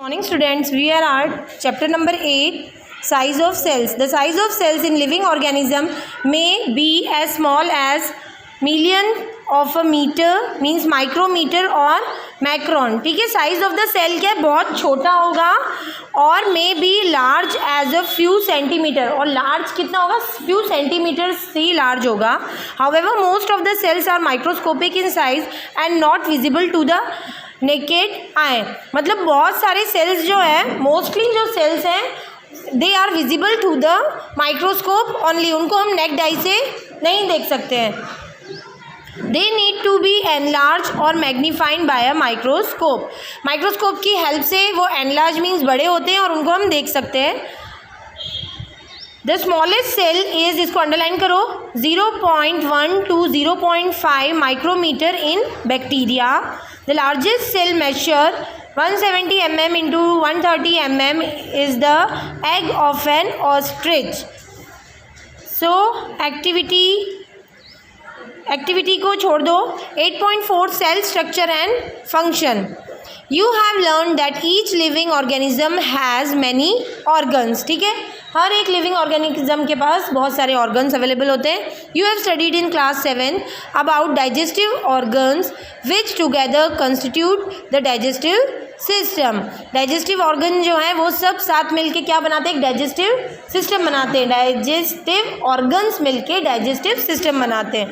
Morning students, we are at chapter number 8, size of cells. The size of cells in living organism may be as small as million of a meter, means micrometer और macron. ठीक है, size of the cell क्या है, बहुत छोटा होगा और may be large as a few centimetre, और लार्ज कितना होगा, फ्यू सेंटीमीटर से लार्ज होगा. However most of the cells are microscopic in size and not visible to the naked eye. मतलब बहुत सारे सेल्स जो है, मोस्टली जो सेल्स हैं they are visible to the microscope only, उनको हम नेक्ड आई से नहीं देख सकते हैं. They need to be enlarge और magnified by a microscope. Microscope की हेल्प से वो एनलार्ज मीन्स बड़े होते हैं और उनको हम देख सकते हैं. द स्मॉलेस्ट सेल इज, इसको अंडरलाइन करो, 0.1 to 0.5 micrometre in bacteria. The largest cell measure 170 mm into 130 mm is the egg of an ostrich. So activity को छोड़ दो. 8.4 cell structure and function. You have learned that each living organism has many organs. ठीक है, हर एक living organism के पास बहुत सारे organs available होते हैं. You have studied in class 7 about digestive organs which together constitute the digestive system. Digestive organ जो है वो सब साथ मिलके क्या बनाते हैं, एक डाइजेस्टिव सिस्टम बनाते हैं. डाइजेस्टिव ऑर्गन्स मिलके डाइजेस्टिव सिस्टम बनाते हैं.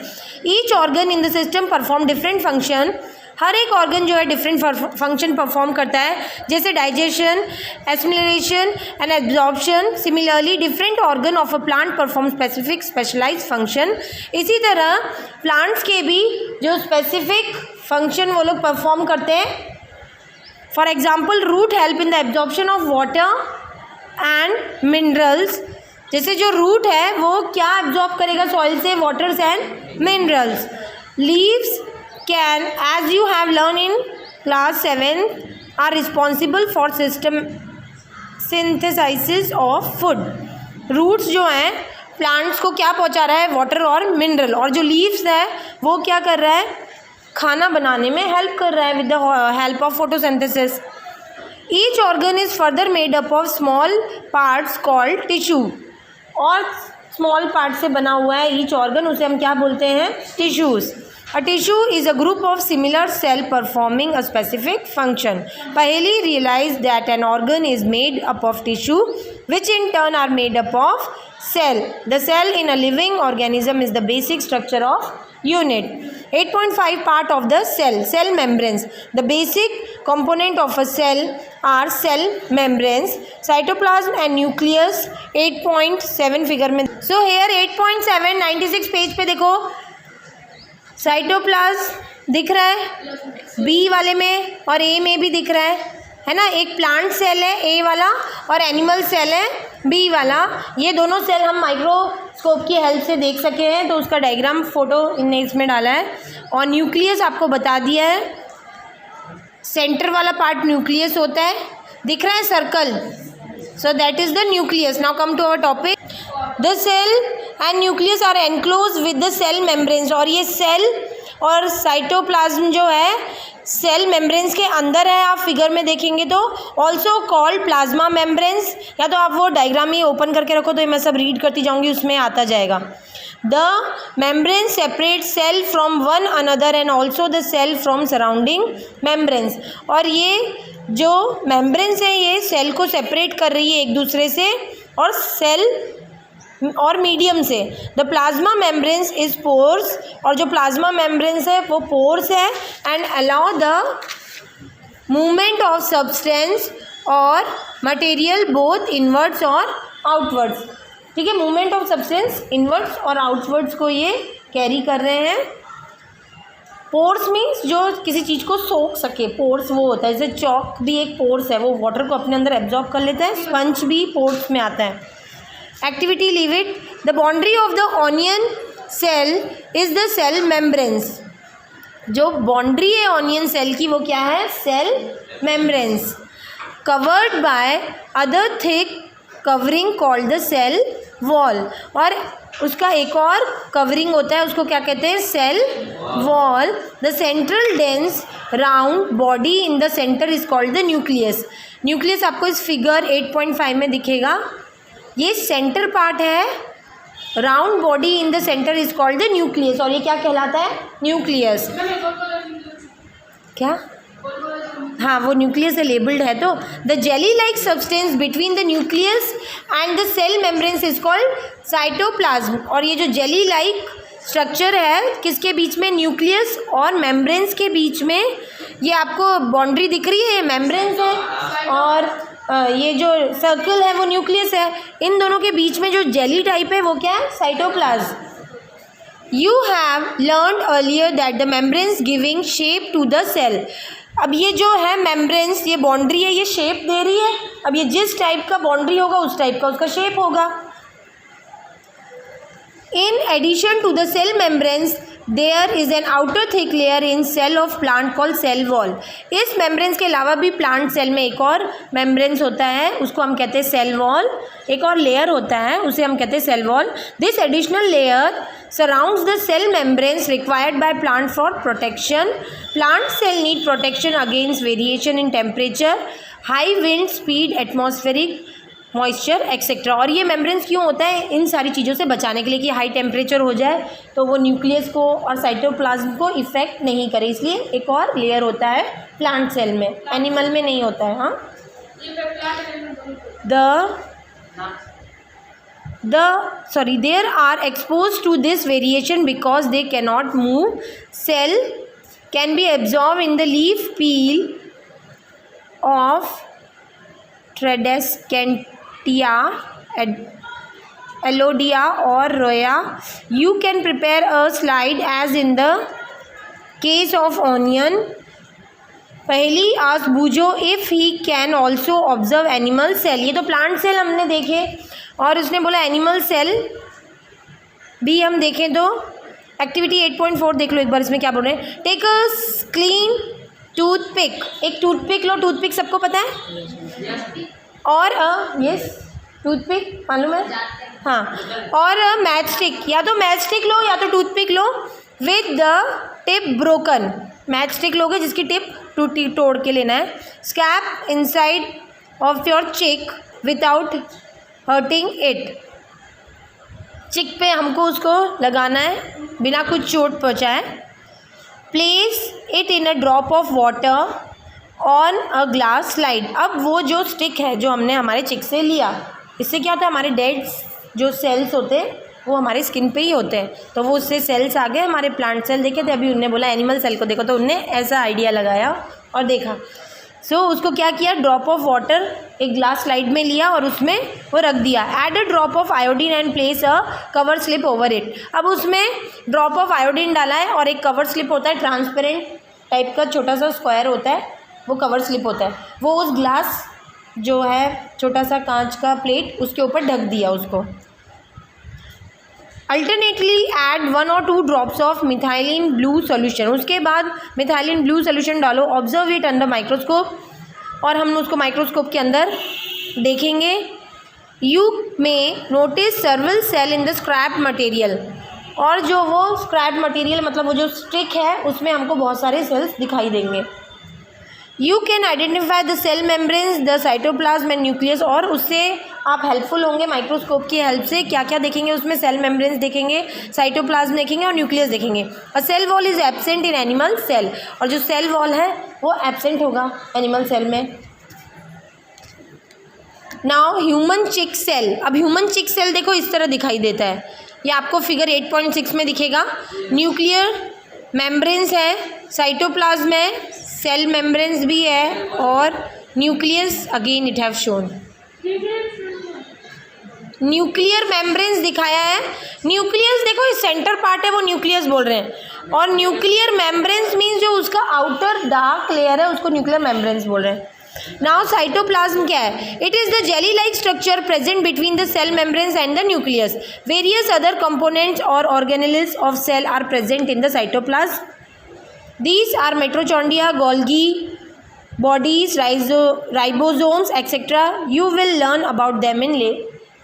Each organ in the system perform different function. हर एक ऑर्गन जो है डिफरेंट फंक्शन परफॉर्म करता है, जैसे digestion, assimilation and absorption. Similarly different organ of a plant perform specific specialised function. इसी तरह प्लांट्स के भी जो स्पेसिफिक फंक्शन वो लोग परफॉर्म करते हैं. For example root help in the absorption of water and minerals. जैसे जो रूट है वो क्या एब्जॉर्ब करेगा सॉइल से, waters and minerals. Leaves can, as you have learned in class 7, are responsible for system synthesis of food. Roots जो हैं plants को क्या पहुंचा रहा है, वाटर और मिनरल, और जो लीव्स है वो क्या कर रहा है, खाना बनाने में हेल्प कर रहा है with the help of photosynthesis. Each organ is further made up of small parts called tissue. और स्मॉल पार्ट से बना हुआ है ईच ऑर्गन, उसे हम क्या बोलते हैं, tissues. A tissue is a group of similar cell performing a specific function. Paheli realized that an organ is made up of tissue, which in turn are made up of cell. The cell in a living organism is the basic structure of unit. 8.5 part of the cell. Cell membranes. The basic component of a cell are cell membranes, cytoplasm and nucleus. 8.7 figure में. So here 8.7 96 page पे देखो, cytoplasm दिख रहा है B वाले में और ए में भी दिख रहा है ना. एक प्लांट सेल है ए वाला और एनिमल सेल है बी वाला. ये दोनों सेल हम माइक्रोस्कोप की हेल्प से देख सके हैं, तो उसका डायग्राम फोटो इनने इसमें डाला है. और न्यूक्लियस आपको बता दिया है, सेंटर वाला पार्ट न्यूक्लियस होता है, दिख रहा है circle. So that is the nucleus. Now come to our topic. The cell and nucleus are enclosed with the cell membranes. और ये सेल और साइटोप्लाज्म जो है सेल मेम्ब्रेन्स के अंदर है, आप फिगर में देखेंगे तो. Also called plasma membranes. या तो आप वो डायग्राम ही ओपन करके रखो तो मैं सब रीड करती जाऊंगी, उसमें आता जाएगा. The membrane separates cell from one another and also the cell from surrounding membranes. और ये जो मेम्ब्रेन्स है ये सेल को सेपरेट कर रही है एक दूसरे से और सेल और मीडियम से. The plasma membranes is pores. और जो प्लाज्मा मेम्ब्रेन्स है वो पोर्स है and allow the movement of substance और मटेरियल बोथ इनवर्ड्स और आउटवर्ड्स. ठीक है, मूवमेंट ऑफ सब्सटेंस इनवर्ड्स और आउटवर्ड्स को ये कैरी कर रहे हैं. पोर्स मीन्स जो किसी चीज़ को सोख सके, पोर्स वो होता है. जैसे चॉक भी एक पोर्स है, वो वाटर को अपने अंदर एब्जॉर्ब कर लेता है. स्पंज भी पोर्स में आता है. Activity leave it. The boundary of the onion cell is the cell membranes. जो बाउंड्री है ऑनियन सेल की वो क्या है, cell membranes. Covered by other thick covering called the cell wall. और उसका एक और कवरिंग होता है, उसको क्या कहते हैं, cell wall. The central dense round body in the centre is called the nucleus. Nucleus आपको इस फिगर 8.5 में दिखेगा। ये सेंटर पार्ट है, round body in the centre is called the nucleus, और ये क्या कहलाता है? न्यूक्लियस। क्या? हाँ, वो न्यूक्लियस से लेबल्ड है। तो the jelly like substance between the nucleus and the cell membranes is called cytoplasm. और ये जो जेली लाइक स्ट्रक्चर है किसके बीच में? न्यूक्लियस और मेम्ब्रेन्स के बीच में। ये आपको बाउंड्री दिख रही है, ये मेम्ब्रेन्स है, और ये जो सर्कल है वो न्यूक्लियस है। इन दोनों के बीच में जो जेली टाइप है वो क्या है? Cytoplasm. You have learned earlier that the membranes giving shape to the cell। अब ये जो है मेम्ब्रेन्स, ये बाउंड्री है, ये शेप दे रही है। अब ये जिस टाइप का बाउंड्री होगा उस टाइप का उसका शेप होगा। In addition to the cell membranes, there is an outer thick layer in cell of plant called cell wall। इस membranes के अलावा भी plant cell में एक और membranes होता है, उसको हम कहते हैं cell wall। एक और layer होता है, उसे हम कहते हैं cell wall। This additional layer surrounds the cell membranes required by plant for protection। Plant cell need protection against variation in temperature, high wind speed, atmospheric moisture etcetera. और ये मेम्ब्रेन्स क्यों होता है? इन सारी चीज़ों से बचाने के लिए कि हाई टेम्परेचर हो जाए तो वो न्यूक्लियस को और साइटोप्लाज्म को इफेक्ट नहीं करे, इसलिए एक और लेयर होता है प्लांट सेल में, एनिमल में नहीं होता है। हाँ, there are expose to this variation because they cannot move. Cell can be absorb in the leaf peel of Tradescantia, Elodea और Rhoeo. You can prepare a slide as in the case of onion। पहली आस बूझो if he can also observe animal cell। ये तो plant cell हमने देखे, और उसने बोला एनिमल सेल भी हम देखें तो एक्टिविटी 8.4 देख लो एक बार, इसमें क्या बोल रहे हैं? Take a clean toothpick. एक टूथपिक लो, टूथपिक सबको पता है, और यस टूथपिक मालूम है, हाँ, और मैच स्टिक, या तो मैच स्टिक लो या तो toothpick low with the tip broken. Match stick लोगे जिसकी टिप टूटी, तोड़ के लेना है। स्कैप इनसाइड ऑफ योर चिक विदाउट हर्टिंग इट। चिक पे हमको उसको लगाना है बिना कुछ चोट पहुँचाए। Place it in a drop of water on a glass slide. अब वो जो स्टिक है जो हमने हमारे चिक से लिया, इससे क्या होता है? हमारे डेड जो सेल्स होते हैं वो हमारे स्किन पे ही होते हैं, तो वो उससे सेल्स आ गए। हमारे प्लांट सेल देखे थे, अभी उनने बोला एनिमल सेल को देखो, तो उनने ऐसा आइडिया लगाया और देखा। सो उसको क्या किया? ड्रॉप ऑफ वाटर एक ग्लास स्लाइड में लिया और उसमें वो रख दिया। Add a drop of iodine and place a cover slip over it. अब उसमें ड्रॉप ऑफ आयोडीन डाला है और एक कवर स्लिप होता है, ट्रांसपेरेंट टाइप का छोटा सा स्क्वायर होता है, वो कवर स्लिप होता है, वो उस ग्लास जो है छोटा सा कांच का प्लेट उसके ऊपर ढक दिया उसको। Alternately add 1 or 2 drops of methylene blue solution. उसके बाद मिथाइलिन ब्लू सोल्यूशन डालो। ऑब्जर्व इट अंडर माइक्रोस्कोप, और हम उसको माइक्रोस्कोप के अंदर देखेंगे। You may notice several cell in the scrap material. और जो वो स्क्रैप मटेरियल मतलब वो जो स्टिक है उसमें हमको बहुत सारे सेल्स दिखाई देंगे। You can identify the cell membranes, the cytoplasm and nucleus. और उससे आप हेल्पफुल होंगे माइक्रोस्कोप की हेल्प से। क्या क्या देखेंगे उसमें? सेल मेम्ब्रेन्स देखेंगे, साइटोप्लाज्म देखेंगे और न्यूक्लियस देखेंगे। A cell wall is absent in animal cell. और जो सेल वॉल है वो एब्सेंट होगा एनिमल सेल में। Now human cheek cell. अब ह्यूमन चिक सेल देखो इस तरह दिखाई देता है, ये आपको फिगर 8.6 में दिखेगा। न्यूक्लियर मेम्ब्रेन्स है, साइटोप्लाज्म है, सेल मेम्ब्रेन्स भी है, और nucleus again it have shown. Nuclear membranes दिखाया है। न्यूक्लियस देखो इस सेंटर पार्ट है वो न्यूक्लियस बोल रहे हैं, और न्यूक्लियर मेम्ब्रेन्स मीन्स जो उसका आउटर डार्क लेयर है उसको न्यूक्लियर मेम्ब्रेन्स बोल रहे हैं। नाउ साइटोप्लाज्म क्या है? It is the jelly like structure present between the cell membranes and the nucleus. Various other components और organelles of cell are present in the cytoplasm. These are mitochondria, Golgi bodies, ribosomes, etc. You will learn about them in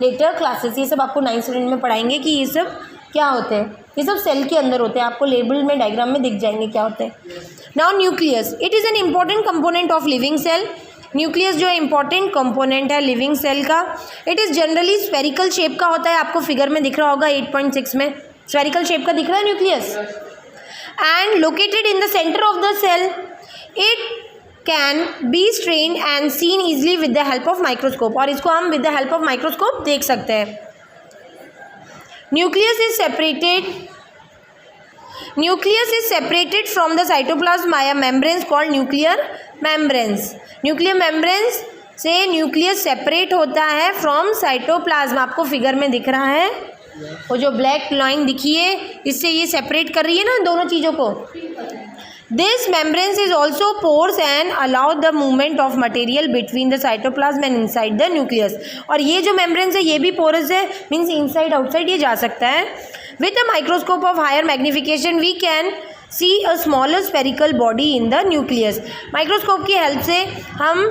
later classes। ये सब आपको 9th standard में पढ़ाएंगे कि ये सब क्या होते हैं। ये सब सेल के अंदर होते हैं, आपको लेबल में डायग्राम में दिख जाएंगे क्या होते हैं। Now nucleus, it is an important component of living cell. Nucleus जो है इंपॉर्टेंट कंपोनेंट है लिविंग सेल का। It is generally spherical shape का होता है, आपको फिगर में दिख रहा होगा 8.6 में स्फेरिकल शेप का दिख रहा है nucleus, and located in the centre of the cell. It can be stained and seen easily with the help of microscope, और इसको हम with the help of microscope देख सकते हैं। Nucleus is separated from the cytoplasm by a membranes called nuclear membranes. Nuclear membranes से nucleus separate होता है from cytoplasm. आपको फिगर में दिख रहा है वो जो ब्लैक लाइन दिखी है, इससे ये सेपरेट कर रही है ना दोनों चीज़ों को। This membranes is also pores and allow the movement of material between the cytoplasm and inside the nucleus. और ये जो मेम्ब्रेन्स है ये भी पोरस है, मीन्स इनसाइड आउटसाइड ये जा सकता है। With a microscope of higher magnification we can see a smaller spherical body in the nucleus. Microscope की हेल्प से हम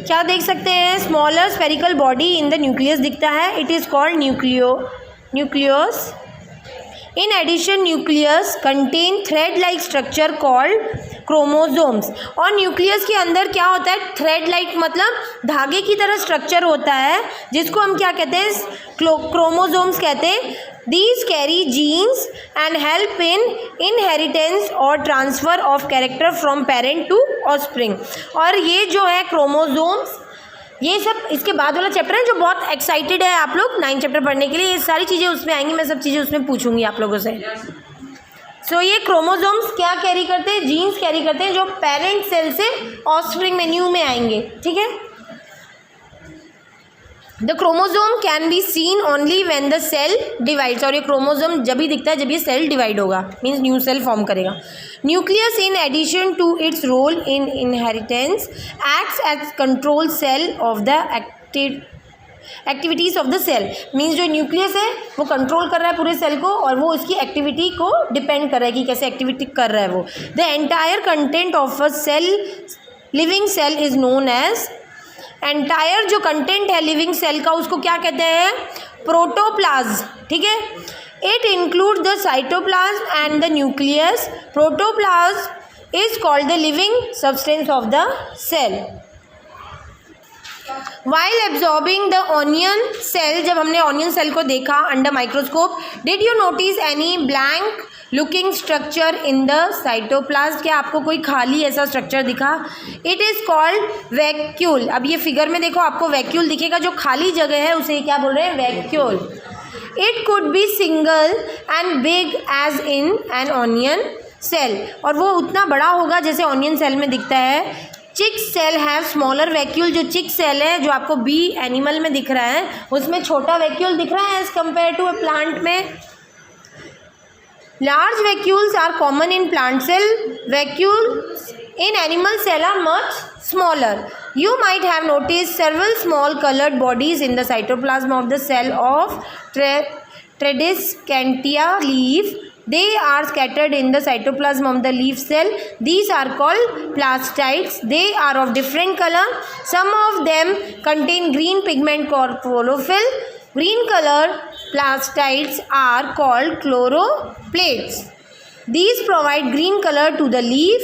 क्या देख सकते हैं, smaller spherical body in the nucleus दिखता है। It is called nucleus. In addition, nucleus contain thread-like structure called chromosomes। और न्यूक्लियस के अंदर क्या होता है, थ्रेड लाइक मतलब धागे की तरह स्ट्रक्चर होता है, जिसको हम क्या कहते हैं, क्रोमोसोम्स कहते हैं। These carry genes and help in inheritance और transfer of character from parent to offspring। और ये जो है क्रोमोसोम्स, ये सब इसके बाद वाला चैप्टर है जो बहुत एक्साइटेड है आप लोग 9 चैप्टर पढ़ने के लिए। ये सारी चीज़ें उसमें आएंगी, मैं सब चीज़ें उसमें पूछूंगी आप लोगों से। सो ये क्रोमोसोम्स क्या कैरी करते हैं, जीन्स कैरी करते हैं जो पेरेंट सेल से ऑफस्प्रिंग में न्यू में आएंगे, ठीक है। The chromosome can be seen only when the cell divides. और ये क्रोमोसोम जब भी दिखता है जब ये सेल डिवाइड होगा, मीन्स न्यू सेल फॉर्म करेगा। Nucleus in addition to its role in inheritance acts as control cell of the activities of the cell. Means जो न्यूक्लियस है वो कंट्रोल कर रहा है पूरे सेल को, और वो उसकी एक्टिविटी को डिपेंड कर रहा है कि कैसे एक्टिविटी कर रहा है वो। The entire content of a cell, living cell is known as, entire जो कंटेंट है लिविंग सेल का उसको क्या कहते हैं, प्रोटोप्लाज्म, ठीक है। It include the cytoplasm and the nucleus. Protoplasm is called the living substance of the cell. While absorbing the onion cell, जब हमने ऑनियन सेल को देखा under microscope, did you notice any blank looking structure in the cytoplasm? क्या आपको कोई खाली ऐसा structure दिखा? It is called vacuole. अब ये फिगर में देखो आपको वैक्यूल दिखेगा, जो खाली जगह है उसे क्या बोल रहे हैं, vacuole. It could be single and big as in an onion cell, और वो उतना बड़ा होगा जैसे ऑनियन सेल में दिखता है। चिक सेल हैव स्मॉलर वैक्यूल। जो चिक सेल है जो आपको बी एनिमल में दिख रहा है उसमें छोटा वैक्यूल दिख रहा है as compare to a plant में। Large vacuoles are common in plant cell, vacuoles in animal cell are much smaller. You might have noticed several small colored bodies in the cytoplasm of the cell of Tradescantia leaf. They are scattered in the cytoplasm of the leaf cell. These are called plastids. They are of different color. Some of them contain green pigment called chlorophyll. Green colored plastids are called chloroplasts. These provide green color to the leaf.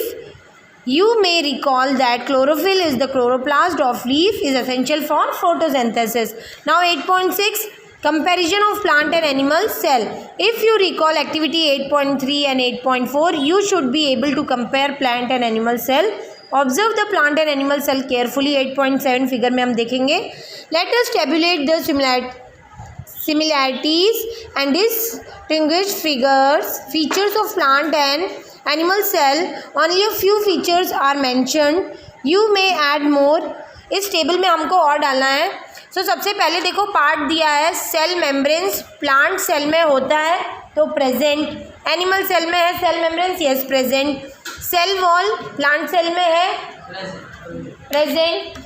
You may recall that chlorophyll is the chloroplast of leaf is essential for photosynthesis. Now 8.6, comparison of plant and animal cell. If you recall activity 8.3 and 8.4, you should be able to compare plant and animal cell. Observe the plant and animal cell carefully. 8.7 figure में हम देखेंगे. Let us tabulate the similarities and distinguish features of plant and animal cell. Only a few features are mentioned. You may add more. इस table में हमको और डालना है। सो सबसे पहले देखो पार्ट दिया है सेल मेम्ब्रेन्स, प्लांट सेल में होता है तो प्रेजेंट, एनिमल सेल में है cell membranes, yes present. Cell wall plant cell में है प्रेजेंट,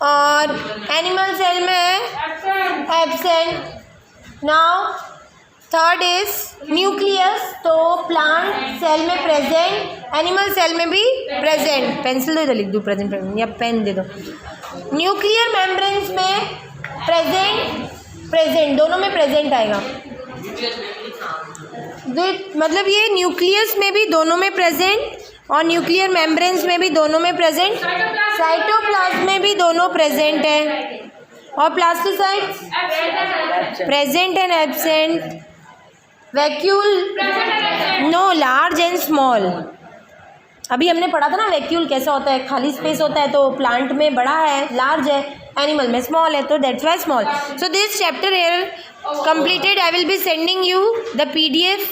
और एनिमल सेल में है absent. Now third is nucleus, तो प्लांट सेल में प्रेजेंट, एनिमल सेल में भी प्रेजेंट। पेंसिल दो, इधर लिख दो प्रेजेंट, या पेन दे दो। न्यूक्लियर मेम्ब्रेन्स में प्रेजेंट दोनों में प्रेजेंट आएगा, मतलब ये न्यूक्लियस में भी दोनों में प्रेजेंट, और न्यूक्लियर मेम्ब्रेन्स में भी दोनों में प्रेजेंट, साइटोप्लाज्म में भी दोनों प्रेजेंट है, और plastocytes present and absent, vacuole no, large and small. अभी हमने पढ़ा था ना वैक्यूल कैसा होता है, खाली स्पेस होता है, तो प्लांट में बड़ा है, लार्ज है, एनिमल में स्मॉल है, तो that's why small. So this chapter here completed. I will be sending you the PDF